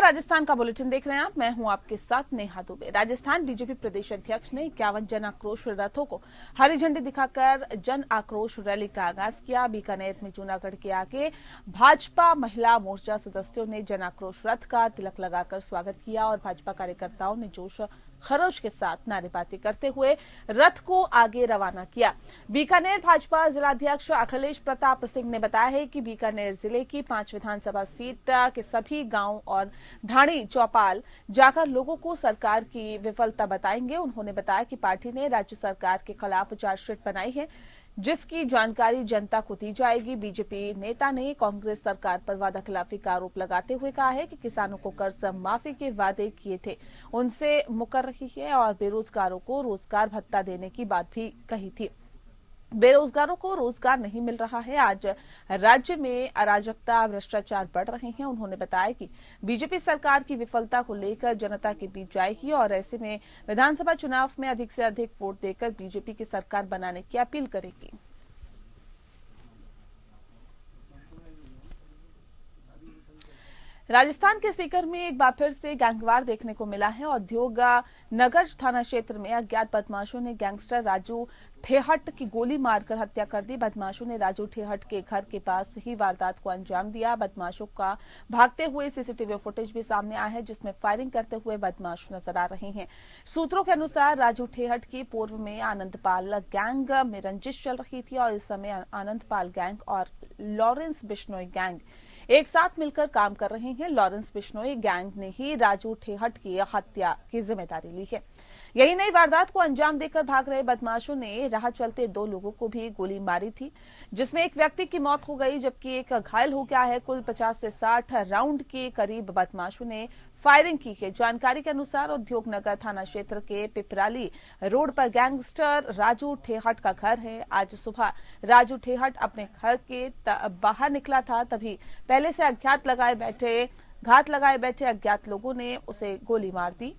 राजस्थान का बुलेटिन देख रहे हैं आप। मैं हूं आपके साथ नेहा दुबे। राजस्थान बीजेपी प्रदेश अध्यक्ष ने 51 जन आक्रोश रथों को हरी झंडी दिखाकर जन आक्रोश रैली का आगाज किया। बीकानेर में जूनागढ़ के आगे भाजपा महिला मोर्चा सदस्यों ने जन आक्रोश रथ का तिलक लगाकर स्वागत किया और भाजपा कार्यकर्ताओं ने जोश खरोश के साथ नारेबाजी करते हुए रथ को आगे रवाना किया। बीकानेर भाजपा जिलाध्यक्ष अखिलेश प्रताप सिंह ने बताया है कि बीकानेर जिले की 5 विधानसभा सीट के सभी गांव और ढाणी चौपाल जाकर लोगों को सरकार की विफलता बताएंगे। उन्होंने बताया कि पार्टी ने राज्य सरकार के खिलाफ चार्जशीट बनाई है, जिसकी जानकारी जनता को दी जाएगी। बीजेपी नेता ने कांग्रेस सरकार पर वादाखिलाफी का आरोप लगाते हुए कहा है कि किसानों को कर्ज माफी के वादे किए थे, उनसे मुकर रही है और बेरोजगारों को रोजगार भत्ता देने की बात भी कही थी। बेरोजगारों को रोजगार नहीं मिल रहा है। आज राज्य में अराजकता, भ्रष्टाचार बढ़ रहे हैं। उन्होंने बताया कि बीजेपी सरकार की विफलता को लेकर जनता के बीच जाएगी और ऐसे में विधानसभा चुनाव में अधिक से अधिक वोट देकर बीजेपी की सरकार बनाने की अपील करेगी। राजस्थान के सीकर में एक बार फिर से गैंगवार देखने को मिला है। उद्योग नगर थाना क्षेत्र में अज्ञात बदमाशों ने गैंगस्टर राजू ठेहट की गोली मारकर हत्या कर दी। बदमाशों ने राजू ठेहट के घर के पास ही वारदात को अंजाम दिया। बदमाशों का भागते हुए सीसीटीवी फुटेज भी सामने आया है, जिसमें फायरिंग करते हुए बदमाश नजर आ रहे हैं। सूत्रों के अनुसार राजू ठेहट की पूर्व में आनंदपाल गैंग में रंजिश चल रही थी और इस समय आनंदपाल गैंग और लॉरेंस बिश्नोई गैंग एक साथ मिलकर काम कर रहे हैं। लॉरेंस बिश्नोई गैंग ने ही राजू ठेहट की हत्या की जिम्मेदारी ली है। यही नहीं, वारदात को अंजाम देकर भाग रहे बदमाशों ने राह चलते 2 लोगों को भी गोली मारी थी, जिसमें एक व्यक्ति की मौत हो गई जबकि एक घायल हो गया है। कुल 50 से 60 राउंड के करीब बदमाशों ने फायरिंग की है। जानकारी के अनुसार उद्योग नगर थाना क्षेत्र के पिपराली रोड पर गैंगस्टर राजू ठेहट का घर है। आज सुबह राजू ठेहट अपने घर के बाहर निकला था, तभी पहले से घात लगाए बैठे अज्ञात लोगों ने उसे गोली मार दी।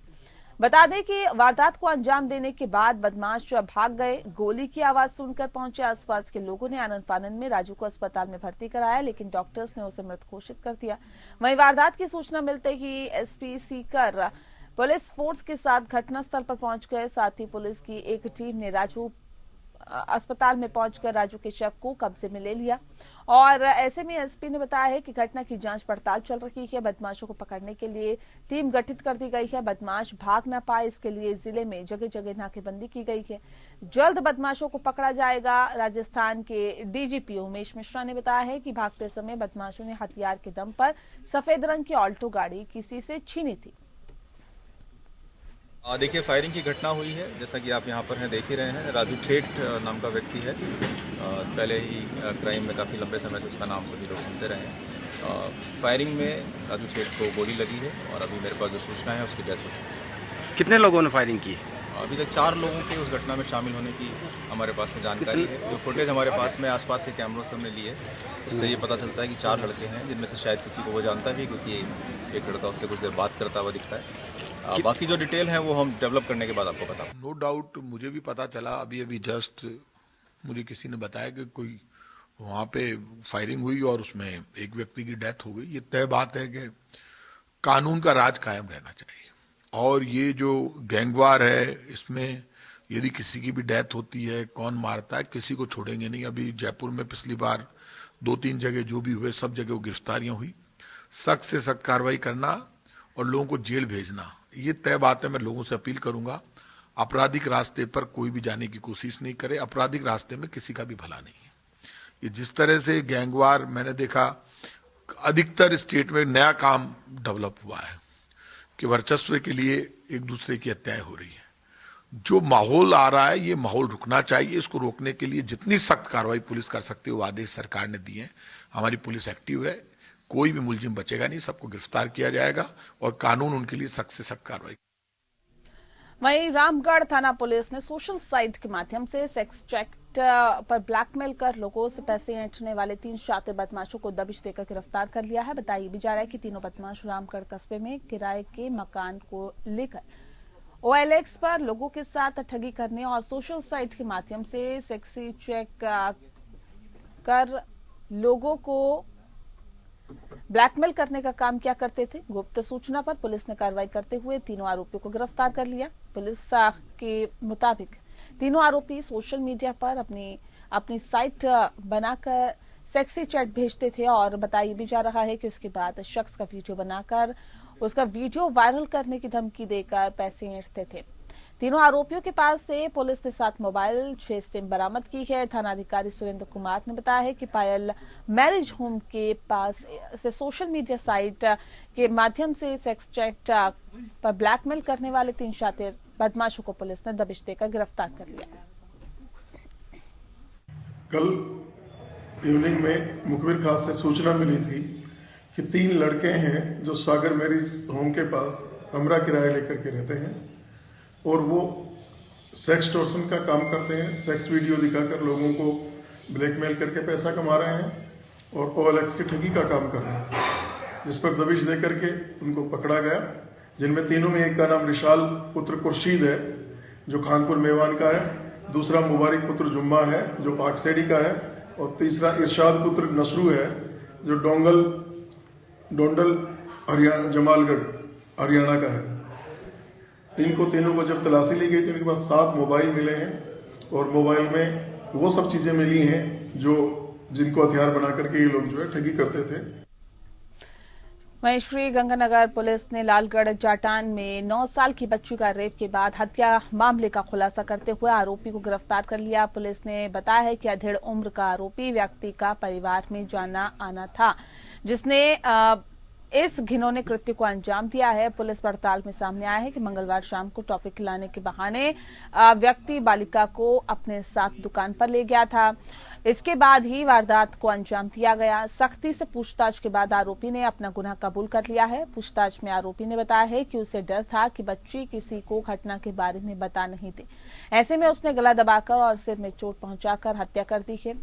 बता दें कि वारदात को अंजाम देने के बाद बदमाश भाग गए। गोली की आवाज सुनकर पहुंचे आसपास के लोगों ने आनंद फानन में राजू को अस्पताल में भर्ती कराया, लेकिन डॉक्टर्स ने उसे मृत घोषित कर दिया। वहीं वारदात की सूचना मिलते ही एसपी सीकर पुलिस फोर्स के साथ घटनास्थल पर पहुंच गए। साथ ही पुलिस की एक टीम ने राजू अस्पताल में पहुंचकर राजू के शव को कब्जे में ले लिया और ऐसे में एसपी ने बताया है कि घटना की जांच पड़ताल चल रही है। बदमाशों को पकड़ने के लिए टीम गठित कर दी गई है। बदमाश भाग न पाए, इसके लिए जिले में जगह जगह नाकेबंदी की गई है। जल्द बदमाशों को पकड़ा जाएगा। राजस्थान के डीजीपी उमेश मिश्रा ने बताया है कि भागते समय बदमाशों ने हथियार के दम पर सफेद रंग की ऑल्टो गाड़ी किसी से छीनी थी। देखिए, फायरिंग की घटना हुई है, जैसा कि आप यहाँ पर हैं देख ही रहे हैं। राजू ठेठ नाम का व्यक्ति है। पहले ही क्राइम में काफ़ी लंबे समय से उसका नाम सभी लोग सुनते रहे हैं। फायरिंग में राजू ठेठ को गोली लगी है और अभी मेरे पास जो सूचना है उसकी डेथ हो चुकी है। कितने लोगों ने फायरिंग की? अभी तक 4 लोगों के उस घटना में शामिल होने की हमारे पास में जानकारी है। जो फुटेज हमारे पास में आसपास के कैमरों से हमने लिए, उससे ये पता चलता है कि 4 लड़के हैं, जिनमें से शायद किसी को वो जानता भी, क्योंकि एक लड़का उससे कुछ देर बात करता हुआ दिखता है। बाकी जो डिटेल है वो हम डेवलप करने के बाद आपको बताऊँ। नो डाउट मुझे भी पता चला, अभी जस्ट मुझे किसी ने बताया कि कोई वहाँ पे फायरिंग हुई और उसमें एक व्यक्ति की डेथ हो गई। ये तय बात है कि कानून का राज कायम रहना चाहिए और ये जो गैंगवार है, इसमें यदि किसी की भी डेथ होती है, कौन मारता है, किसी को छोड़ेंगे नहीं। अभी जयपुर में पिछली बार 2-3 जगह जो भी हुए, सब जगह वो गिरफ्तारियां हुई। सख्त से सख्त कार्रवाई करना और लोगों को जेल भेजना, ये तय बात है। मैं लोगों से अपील करूंगा, आपराधिक रास्ते पर कोई भी जाने की कोशिश नहीं करे। आपराधिक रास्ते में किसी का भी भला नहीं है। ये जिस तरह से गैंगवार मैंने देखा, अधिकतर स्टेट में नया काम डेवलप हुआ है कि वर्चस्व के लिए एक दूसरे की हत्याएं हो रही है। जो माहौल आ रहा है, ये माहौल रुकना चाहिए। इसको रोकने के लिए जितनी सख्त कार्रवाई पुलिस कर सकती है वो आदेश सरकार ने दिए हैं। हमारी पुलिस एक्टिव है, कोई भी मुलजिम बचेगा नहीं, सबको गिरफ्तार किया जाएगा और कानून उनके लिए सख्त से सख्त कार्रवाई। वहीं रामगढ़ थाना पुलिस ने सोशल साइट के माध्यम से सेक्स चैट पर ब्लैकमेल कर लोगों से पैसे ऐंठने वाले 3 शातिर बदमाशों को दबिश देकर गिरफ्तार कर लिया है। बताया भी जा रहा है कि तीनों बदमाश रामगढ़ कस्बे में किराए के मकान को लेकर OLX पर लोगों के साथ ठगी करने और सोशल साइट के माध्यम से सेक्सी चेक कर लोगों को ब्लैकमेल करने का काम किया करते थे। गुप्त सूचना पर पुलिस ने कार्रवाई करते हुए तीनों आरोपियों को गिरफ्तार कर लिया। पुलिस के मुताबिक तीनों आरोपी सोशल मीडिया पर अपनी साइट बनाकर सेक्सी चैट भेजते थे और बताया भी जा रहा है कि उसके बाद शख्स का वीडियो बनाकर उसका वीडियो वायरल करने की धमकी देकर पैसे ऐंठते थे। तीनों आरोपियों के पास से पुलिस ने 7 मोबाइल 6 सिम बरामद की है। थानाधिकारी सुरेंद्र कुमार ने बताया है कि पायल मैरिज होम के पास से सोशल मीडिया साइट के माध्यम से सेक्स चैट पर ब्लैकमेल करने वाले 3 शातिर बदमाशों को पुलिस ने दबिश देकर गिरफ्तार कर लिया। कल इवनिंग में मुखबिर खास से सूचना मिली थी कि 3 लड़के हैं जो सागर मैरिज होम के पास कमरा किराया लेकर के रहते हैं और वो सेक्स टॉर्शन का काम करते हैं। सेक्स वीडियो दिखाकर लोगों को ब्लैकमेल करके पैसा कमा रहे हैं और OLX की ठगी का काम कर रहे हैं, जिस पर दबिश दे करके उनको पकड़ा गया। जिनमें तीनों में एक का नाम रिशाल पुत्र खुर्शीद है जो खानपुर मेवान का है, दूसरा मुबारक पुत्र जुम्मा है जो पाकसेड़ी का है और तीसरा इरशाद पुत्र नसरू है जो डोंडल हरियाणा जमालगढ़ हरियाणा का है। इनको तीनों को जब तलाशी ली गई तो इनके पास 7 मोबाइल मिले हैं और मोबाइल में वो सब चीजें मिली हैं जिनको हथियार बना करके ये लोग जो है ठगी करते थे। वहीं श्री गंगानगर पुलिस ने लालगढ़ जाटान में 9 साल की बच्ची का रेप के बाद हत्या मामले का खुलासा करते हुए आरोपी को गिरफ्तार कर लिया। पुलिस ने बताया है कि अधेड़ उम्र का आरोपी व्यक्ति का परिवार में जाना आना था, जिसने इस घिनौने कृत्य को अंजाम दिया है। पुलिस पड़ताल में सामने आया है कि मंगलवार शाम को टॉफी खिलाने के बहाने व्यक्ति बालिका को अपने साथ दुकान पर ले गया था। इसके बाद ही वारदात को अंजाम दिया गया। सख्ती से पूछताछ के बाद आरोपी ने अपना गुनाह कबूल कर लिया है। पूछताछ में आरोपी ने बताया है कि उसे डर था कि बच्ची किसी को घटना के बारे में बता नहीं दे, ऐसे में उसने गला दबाकर और सिर में चोट पहुंचाकर हत्या कर दी है।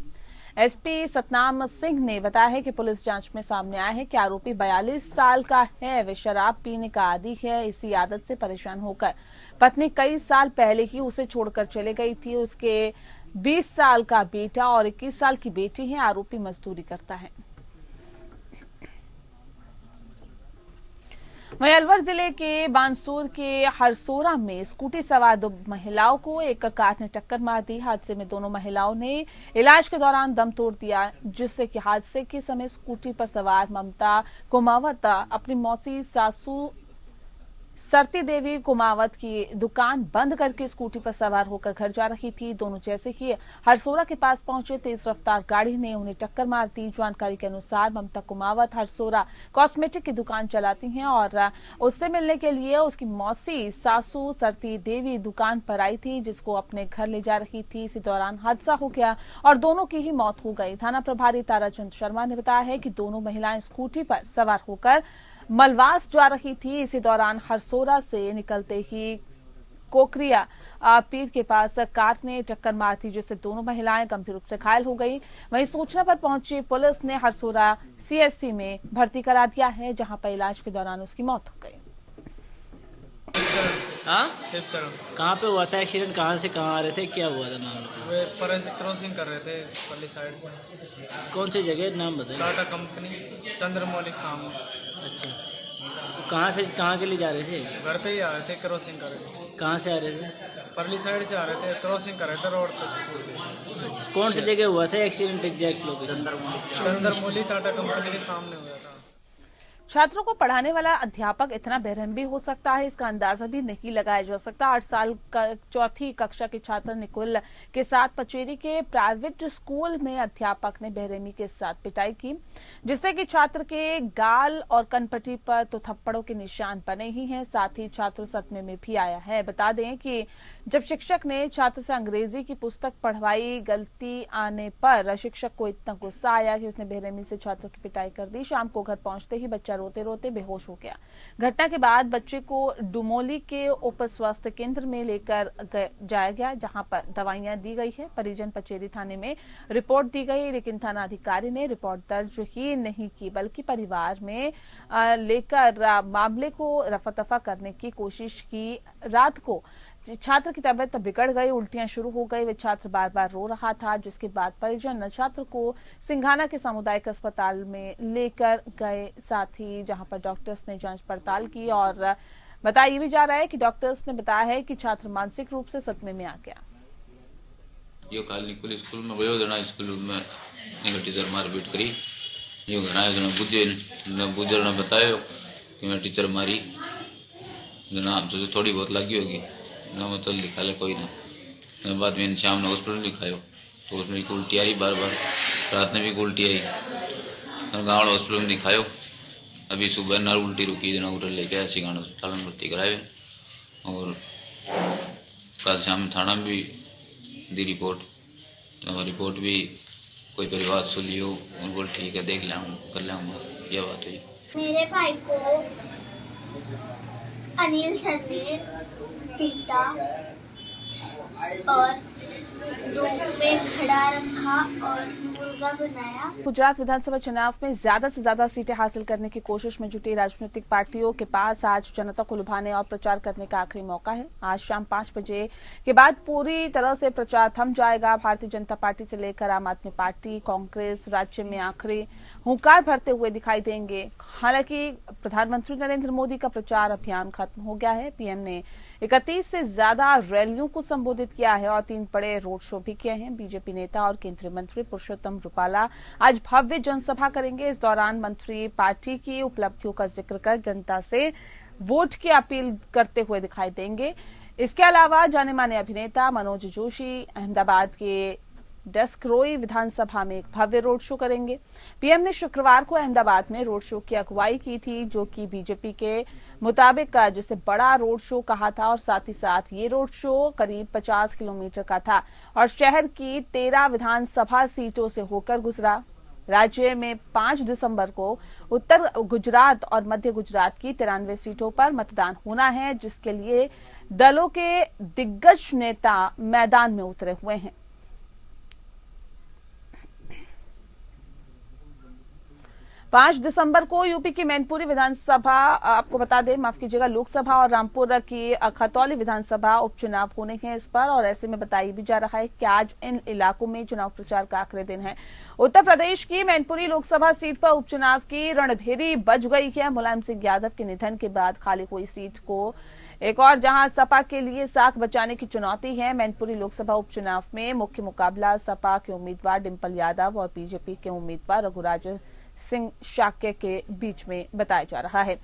एसपी सतनाम सिंह ने बताया है कि पुलिस जांच में सामने आया है कि आरोपी 42 साल का है। वे शराब पीने का आदी है। इसी आदत से परेशान होकर पत्नी कई साल पहले ही उसे छोड़कर चले गई थी। उसके 20 साल का बेटा और 21 साल की बेटी है। आरोपी मजदूरी करता है। वहीं अलवर जिले के बानसूर के हरसोरा में स्कूटी सवार 2 महिलाओं को एक कार ने टक्कर मार दी। हादसे में दोनों महिलाओं ने इलाज के दौरान दम तोड़ दिया, जिससे कि हादसे के समय स्कूटी पर सवार ममता कुमावत अपनी मौसी सासू सरती देवी कुमावत की दुकान बंद करके स्कूटी पर सवार होकर घर जा रही थी। दोनों जैसे ही हरसोरा के पास पहुंचे, तेज रफ्तार गाड़ी ने उन्हें टक्कर मार दी। जानकारी के अनुसार ममता कुमावत हरसोरा कॉस्मेटिक की दुकान चलाती हैं और उससे मिलने के लिए उसकी मौसी सासू सरती देवी दुकान पर आई थी, जिसको अपने घर ले जा रही थी। इसी दौरान हादसा हो गया और दोनों की ही मौत हो गई। थाना प्रभारी ताराचंद शर्मा ने बताया है कि दोनों महिलाएं स्कूटी पर सवार होकर मलवास जा रही थी। इसी दौरान हरसोरा से निकलते ही कोकरिया पीर के पास कार ने टक्कर मार दी, जिससे दोनों महिलाएं गंभीर रूप से घायल हो गई। वहीं सूचना पर पहुंची पुलिस ने हरसोरा CSC में भर्ती करा दिया है, जहां पर इलाज के दौरान उसकी मौत हो गई। कहाँ पे हुआ था एक्सीडेंट? कहाँ से कहाँ आ रहे थे? क्या हुआ था मामला? वे पर से क्रॉसिंग कर रहे थे पल्ली साइड से। कौन सी जगह, नाम बताइए। टाटा कंपनी चंद्रमौलिक सामने। अच्छा, तो कहाँ से कहाँ के लिए जा रहे थे? घर पे ही आ रहे थे, क्रॉसिंग कर रहे थे। कहाँ से आ रहे थे? परली साइड से आ रहे थे, क्रॉसिंग कर रहे थे रोड पे। कौन सी जगह हुआ था accident? Exact location? Chandramouli Tata company के सामने हुआ था। छात्रों को पढ़ाने वाला अध्यापक इतना बेरहम भी हो सकता है, इसका अंदाजा भी नहीं लगाया जा सकता। 8 साल का 4वीं कक्षा के छात्र निकुल के साथ पचेरी के प्राइवेट स्कूल में अध्यापक ने बेरहमी के साथ पिटाई की, जिससे कि छात्र के गाल और कनपट्टी पर तो थप्पड़ों के निशान बने ही हैं, साथ ही छात्र सदमे में भी आया है। बता दें कि जब शिक्षक ने छात्र से अंग्रेजी की पुस्तक पढ़वाई, गलती आने पर शिक्षक को इतना गुस्सा आया कि उसने बेरहमी से छात्रों की पिटाई कर दी। शाम को घर पहुंचते ही बच्चा रोते रोते बेहोश हो गया। घटना के बाद बच्चे को डुमोली के उप स्वास्थ्य केंद्र में लेकर जाया गया, जहां पर दवाइयां दी गई है। परिजन पचेरी थाने में रिपोर्ट दी गई, लेकिन थाना अधिकारी ने रिपोर्ट दर्ज ही नहीं की, बल्कि परिवार में लेकर मामले को रफा दफा करने की कोशिश की। रात को छात्र की तबीयत बिगड़ गई, उल्टियां शुरू हो गई। वे छात्र बार बार रो रहा था, जिसके बाद परिजन छात्र को सिंघाना के सामुदायिक अस्पताल में लेकर गए। साथ ही जहां पर डॉक्टर्स ने जांच पड़ताल की और बताया भी जा रहा है कि डॉक्टर्स ने बताया है कि छात्र मानसिक रूप से सदमे में आ गया। यो काल निकल स्कूल में गयो जना स्कूल में एक टीचर मारपीट करी। यो घर आए जना बुजुर्ग ने बतायो कि मैं टीचर मारी जना हमसे थोड़ी बहुत लगी होगी ना, मैं चल दिखा ले कोई ना। बाद में शाम ने हॉस्पिटल दिखायो तो उसमें एक उल्टी आई, बार बार रात में भी उल्टी आई, गाँव हॉस्पिटल में दिखायो। अभी सुबह ना उल्टी रुकी जना उधर लेके आए सिंघाना अस्पताल में भर्ती कराए और कल शाम थाना में भी दी रिपोर्ट। तो रिपोर्ट भी कोई परिवार सुन लियो और बोल ठीक है देख लाऊंगा कर लाऊंगा, यह बात हुई। मेरे भाई को अनिल सर ने पीटा और धूप में खड़ा रखा और मुर्गा बनाया। गुजरात विधानसभा चुनाव में ज्यादा से ज्यादा सीटें हासिल करने की कोशिश में जुटी राजनीतिक पार्टियों के पास आज जनता को लुभाने और प्रचार करने का आखिरी मौका है। आज शाम 5 बजे के बाद पूरी तरह से प्रचार थम जाएगा। भारतीय जनता पार्टी से लेकर आम आदमी पार्टी, कांग्रेस राज्य में आखिरी हुंकार भरते हुए दिखाई देंगे। हालांकि प्रधानमंत्री नरेंद्र मोदी का प्रचार अभियान खत्म हो गया है। पीएम ने 31 से ज्यादा रैलियों को संबोधित किया है और 3 बड़े रोड शो भी किए हैं। बीजेपी नेता और केंद्रीय मंत्री पुरुषोत्तम रूपाला आज भव्य जनसभा करेंगे। इस दौरान मंत्री पार्टी की उपलब्धियों का जिक्र कर जनता से वोट की अपील करते हुए दिखाई देंगे। इसके अलावा जाने माने अभिनेता मनोज जोशी अहमदाबाद के डस्करोई विधानसभा में एक भव्य रोड शो करेंगे। पीएम ने शुक्रवार को अहमदाबाद में रोड शो की अगुवाई की थी, जो कि बीजेपी के मुताबिक जिसे बड़ा रोड शो कहा था और साथ ही साथ ये रोड शो करीब 50 किलोमीटर का था और शहर की 13 विधानसभा सीटों से होकर गुजरा। राज्य में 5 दिसंबर को उत्तर गुजरात और मध्य गुजरात की 93 सीटों पर मतदान होना है, जिसके लिए दलों के दिग्गज नेता मैदान में उतरे हुए हैं। 5 दिसंबर को यूपी की मैनपुरी विधानसभा, आपको बता दें, माफ कीजिएगा, लोकसभा और रामपुर की खतौली विधानसभा उपचुनाव होने हैं इस पर। और ऐसे में बताया भी जा रहा है कि आज इन इलाकों में चुनाव प्रचार का आखिरी दिन है। उत्तर प्रदेश की मैनपुरी लोकसभा सीट पर उपचुनाव की रणभेरी बज गई है। मुलायम सिंह यादव के निधन के बाद खाली हुई सीट को एक और जहां सपा के लिए साख बचाने की चुनौती है। मैनपुरी लोकसभा उपचुनाव में मुख्य मुकाबला सपा के उम्मीदवार डिंपल यादव और बीजेपी के उम्मीदवार रघुराज सिंह शाक्य के बीच में बताया जा रहा है।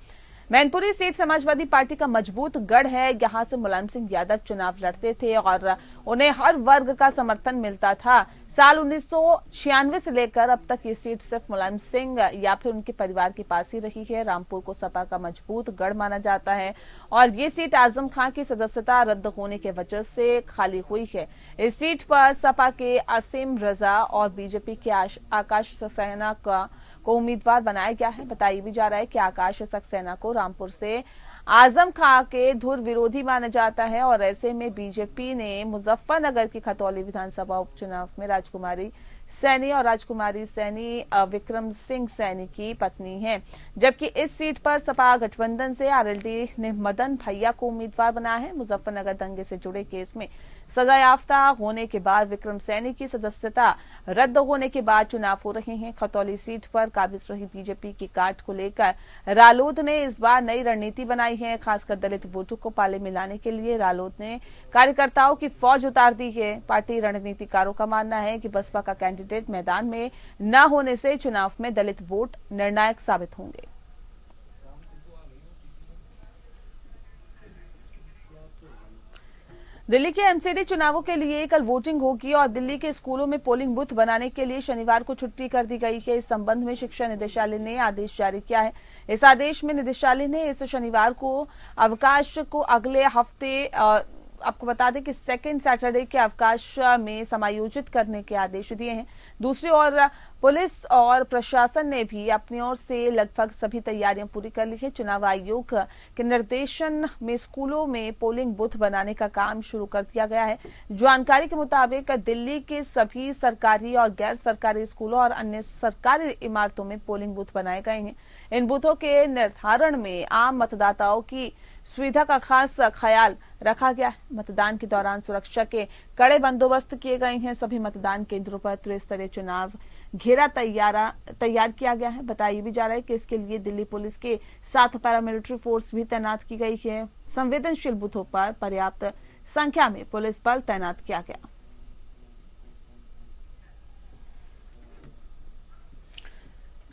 मैनपुरी सीट समाजवादी पार्टी का मजबूत गढ़ है। यहां से मुलायम सिंह यादव चुनाव लड़ते थे और उन्हें हर वर्ग का समर्थन मिलता था। साल 1996 से लेकर अब तक ये सीट सिर्फ मुलायम सिंह या फिर उनके परिवार के पास ही रही है। रामपुर को सपा का मजबूत गढ़ माना जाता है और ये सीट आजम खां की सदस्यता रद्द होने की वजह से खाली हुई है। इस सीट पर सपा के असीम रजा और बीजेपी के आकाश सक्सेना को उम्मीदवार बनाया गया है। बताया भी जा रहा है कि आकाश सक्सेना को रामपुर से आजम खां के धुर विरोधी माना जाता है और ऐसे में बीजेपी ने मुजफ्फरनगर की खतौली विधानसभा उपचुनाव में राजकुमारी सैनी और राजकुमारी सैनी विक्रम सिंह सैनी की पत्नी हैं, जबकि इस सीट पर सपा गठबंधन से आरएलडी ने मदन भैया को उम्मीदवार बनाया है। मुजफ्फरनगर दंगे से जुड़े केस में सजायाफ्ता होने के बाद विक्रम सैनी की सदस्यता रद्द होने के बाद चुनाव हो रहे हैं। खतौली सीट पर काबिज रही बीजेपी की काट को लेकर रालोद ने इस बार नई रणनीति बनाई है। खासकर दलित वोटों को पाले में लाने के लिए रालोद ने कार्यकर्ताओं की फौज उतार दी है। पार्टी रणनीतिकारों का मानना है कि बसपा का कैंडिडेट मैदान में न होने से चुनाव में दलित वोट निर्णायक साबित होंगे। दिल्ली के एमसीडी चुनावों के लिए कल वोटिंग होगी और दिल्ली के स्कूलों में पोलिंग बूथ बनाने के लिए शनिवार को छुट्टी कर दी गई है। इस संबंध में शिक्षा निदेशालय ने आदेश जारी किया है। इस आदेश में निदेशालय ने इस शनिवार को अवकाश को अगले हफ्ते आपको बता दें कि सेकेंड सैटरडे के अवकाश में समायोजित करने के आदेश दिए हैं। दूसरी ओर पुलिस और प्रशासन ने भी अपनी ओर से लगभग सभी तैयारियां पूरी कर ली है। चुनाव आयोग के निर्देशन में स्कूलों में पोलिंग बूथ बनाने का काम शुरू कर दिया गया है। जानकारी के मुताबिक दिल्ली के सभी सरकारी और गैर सरकारी स्कूलों और अन्य सरकारी इमारतों में पोलिंग बूथ बनाए गए हैं। इन बूथों के निर्धारण में आम मतदाताओं की सुविधा का खास ख्याल रखा गया है। मतदान के दौरान सुरक्षा के कड़े बंदोबस्त किए गए हैं। सभी मतदान केंद्रों पर त्रिस्तरीय चुनाव घेरा तैयार किया गया है। बताया भी जा रहा है कि इसके लिए दिल्ली पुलिस के साथ पैरामिलिट्री फोर्स भी तैनात की गई है। संवेदनशील बूथों पर पर्याप्त संख्या में पुलिस बल तैनात किया गया।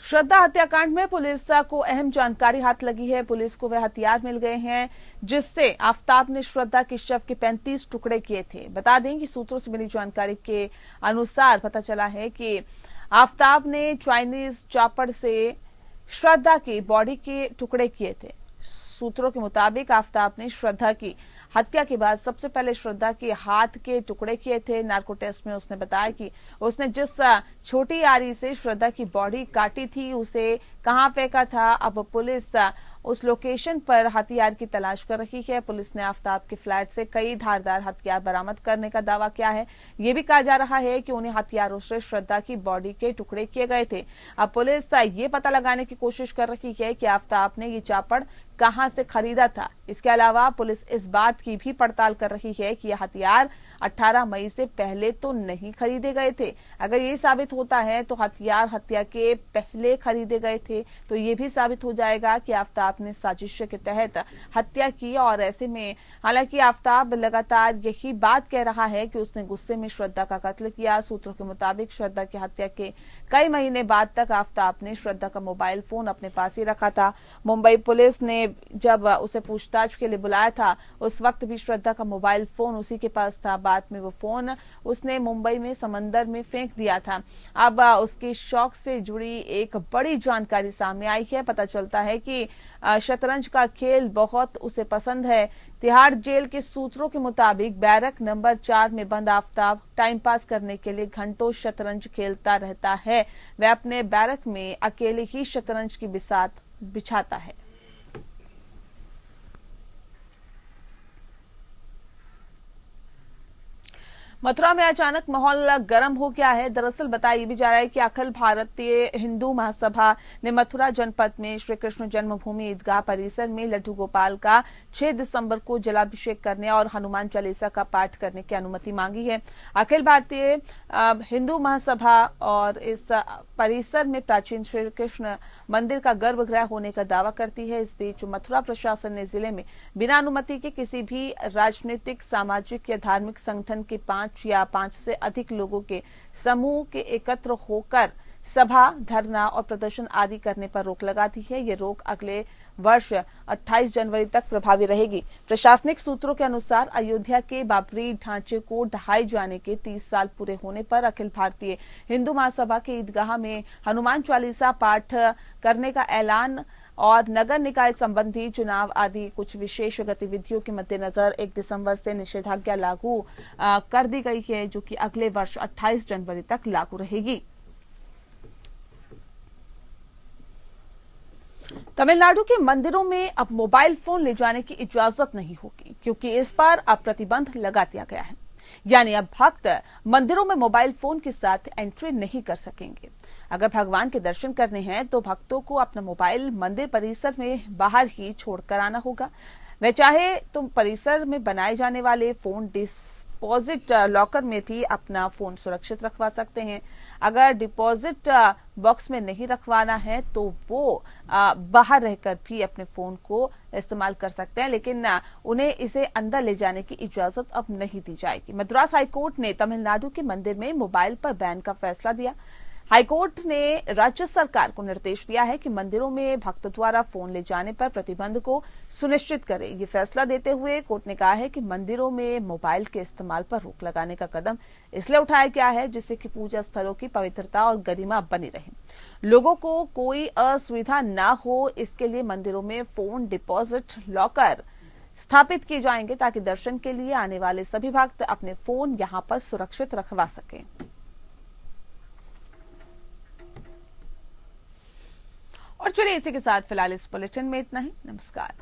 श्रद्धा हत्याकांड में पुलिस को अहम जानकारी हाथ लगी है। पुलिस को वह हथियार मिल गए हैं जिससे आफताब ने श्रद्धा के शव के 35 टुकड़े किए थे। बता दें कि सूत्रों से मिली जानकारी के अनुसार पता चला है कि आफताब ने चाइनीज चॉपर से श्रद्धा की बॉडी के टुकड़े किए थे। सूत्रों के मुताबिक आफताब ने श्रद्धा की हत्या के बाद सबसे पहले श्रद्धा के हाथ के टुकड़े किए थे। नार्को टेस्ट में उसने बताया कि उसने जिस छोटी आरी से श्रद्धा की बॉडी काटी थी उसे कहां फेंका था। अब पुलिस उस लोकेशन पर हथियार की तलाश कर रही है। पुलिस ने आफताब के फ्लैट से कई धारदार हथियार बरामद करने का दावा किया है। यह भी कहा जा रहा है कि उन्हें हथियारों से श्रद्धा की बॉडी के टुकड़े किए गए थे। अब पुलिस ये पता लगाने की कोशिश कर रही है कि आफताब ने ये चापड़ कहां से खरीदा था। इसके अलावा पुलिस इस बात की भी पड़ताल कर रही है कि यह हथियार 18 मई से पहले तो नहीं खरीदे गए थे। अगर ये साबित होता है तो हथियार हत्या के पहले खरीदे गए थे तो ये भी साबित हो जाएगा कि आफताब ने साजिश के तहत हत्या की। और ऐसे में हालांकि आफताब लगातार यही बात कह रहा है कि उसने गुस्से में श्रद्धा का कत्ल किया। सूत्रों के मुताबिक श्रद्धा की हत्या के कई महीने बाद तक आफताब ने श्रद्धा का मोबाइल फोन अपने पास ही रखा था। मुंबई पुलिस ने जब उसे पूछताछ के लिए बुलाया था उस वक्त भी श्रद्धा का मोबाइल फोन उसी के पास था। बाद में वो फोन उसने मुंबई में समंदर में फेंक दिया था। अब उसके शौक से जुड़ी एक बड़ी जानकारी सामने आई है। पता चलता है कि शतरंज का खेल बहुत उसे पसंद है। तिहाड़ जेल के सूत्रों के मुताबिक बैरक नंबर 4 में बंद आफताब टाइम पास करने के लिए घंटों शतरंज खेलता रहता है। वह अपने बैरक में अकेले ही शतरंज की बिसात बिछाता है। मथुरा में अचानक माहौल गर्म हो गया है। दरअसल बताया भी जा रहा है कि अखिल भारतीय हिंदू महासभा ने मथुरा जनपद में श्री कृष्ण जन्मभूमि ईदगाह परिसर में लड्डू गोपाल का 6 दिसंबर को जलाभिषेक करने और हनुमान चालीसा का पाठ करने की अनुमति मांगी है। अखिल भारतीय हिंदू महासभा और इस परिसर में प्राचीन श्री कृष्ण मंदिर का गर्भगृह होने का दावा करती है। इस बीच मथुरा प्रशासन ने जिले में बिना अनुमति के किसी भी राजनीतिक, सामाजिक या धार्मिक संगठन के 5 या 5 से अधिक लोगों के समूह के एकत्र होकर सभा, धरना और प्रदर्शन आदि करने पर रोक लगा दी है। ये रोक अगले वर्ष 28 जनवरी तक प्रभावी रहेगी। प्रशासनिक सूत्रों के अनुसार अयोध्या के बाबरी ढांचे को ढहाए जाने के 30 साल पूरे होने पर अखिल भारतीय हिंदू महासभा के ईदगाह में हनुमान चालीसा पाठ करने का ऐलान और नगर निकाय संबंधी चुनाव आदि कुछ विशेष गतिविधियों के मद्देनजर 1 दिसंबर से निषेधाज्ञा लागू कर दी गई है, जो कि अगले वर्ष 28 जनवरी तक लागू रहेगी। तमिलनाडु के मंदिरों में अब मोबाइल फोन ले जाने की इजाजत नहीं होगी, क्योंकि इस पर अब प्रतिबंध लगा दिया गया है। यानी अब भक्त मंदिरों में मोबाइल फोन के साथ एंट्री नहीं कर सकेंगे। अगर भगवान के दर्शन करने हैं तो भक्तों को अपना मोबाइल मंदिर परिसर में बाहर ही छोड़कर आना होगा। वे चाहे तो परिसर में बनाए जाने वाले फोन डिपॉजिट लॉकर में भी अपना फोन सुरक्षित रखवा सकते हैं। अगर डिपॉजिट बॉक्स में नहीं रखवाना है तो वो बाहर रहकर भी अपने फोन को इस्तेमाल कर सकते हैं, लेकिन उन्हें इसे अंदर ले जाने की इजाजत अब नहीं दी जाएगी। मद्रास हाईकोर्ट ने तमिलनाडु के मंदिर में मोबाइल पर बैन का फैसला दिया। हाईकोर्ट ने राज्य सरकार को निर्देश दिया है कि मंदिरों में भक्त द्वारा फोन ले जाने पर प्रतिबंध को सुनिश्चित करे। ये फैसला देते हुए कोर्ट ने कहा है कि मंदिरों में मोबाइल के इस्तेमाल पर रोक लगाने का कदम इसलिए उठाया गया है जिससे कि पूजा स्थलों की पवित्रता और गरिमा बनी रहे, लोगों को कोई असुविधा न हो। इसके लिए मंदिरों में फोन डिपॉजिट लॉकर स्थापित किए जाएंगे ताकि दर्शन के लिए आने वाले सभी भक्त अपने फोन यहां पर सुरक्षित रखवा सकें। और चलिए इसी के साथ फिलहाल इस बुलेटिन में इतना ही। नमस्कार।